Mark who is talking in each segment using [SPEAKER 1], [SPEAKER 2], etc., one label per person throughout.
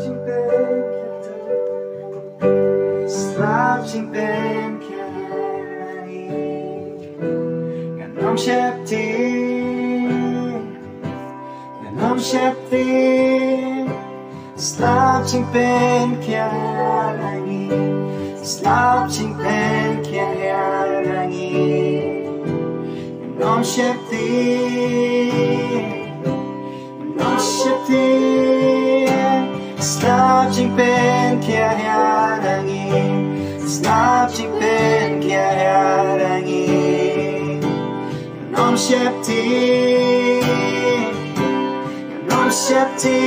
[SPEAKER 1] จึงเป็นแค่เธอSlaapจึงเป็นแค่งานน้องเชฟทีงานน้องเชฟที Slaapจึงเป็นแค่Slaapจึงเป็นแค่น้องเชฟทีน้องเชฟที Slaapจึงเป็นแค่Slaapจึงเป็นแค่น้องเชฟทีน้องเชฟที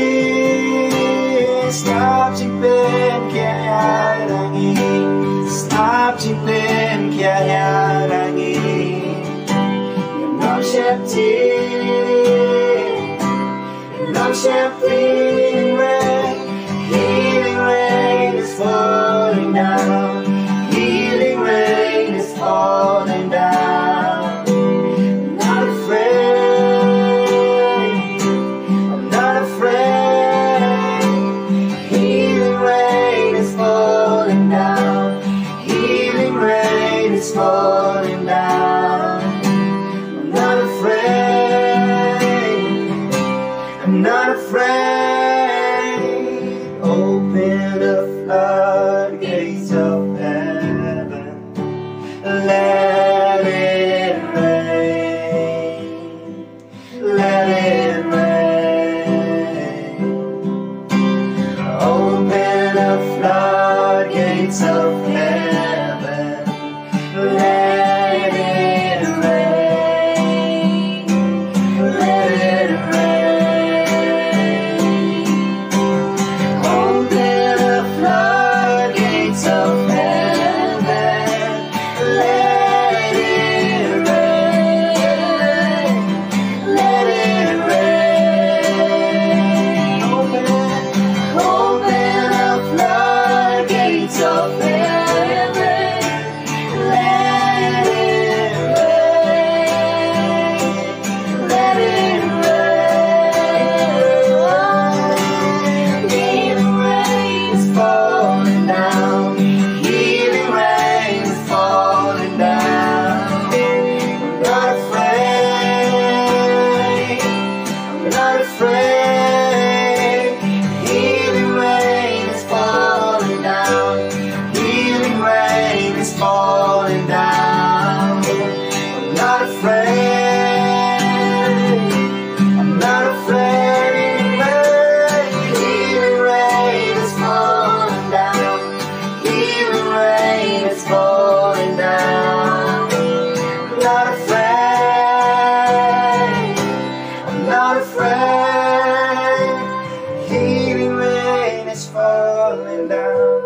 [SPEAKER 1] Slaapจึงเป็นแค่Slaapจึงเป็นแค่น้องเชฟทีน้องเชฟที Healing rain is falling down. Healing rain is falling down. I'm not afraid. I'm not afraid. Healing rain is falling down. Healing rain is falling down. I'm not afraid. I'm not afraid. Open the floodgates of heaven, let it rain, let it rain. Open the floodgates of heaven, let it rain, let it rain. Healing rain is falling down. Healing rain is falling down. I'm not afraid. I'm not afraid. Healing rain is falling down. Healing rain is falling down. I'm not afraid. I'm not afraid. Healing rain is falling down.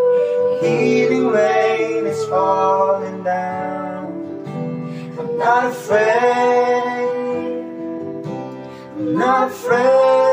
[SPEAKER 1] Healing rain is falling down. I'm not afraid. I'm not afraid.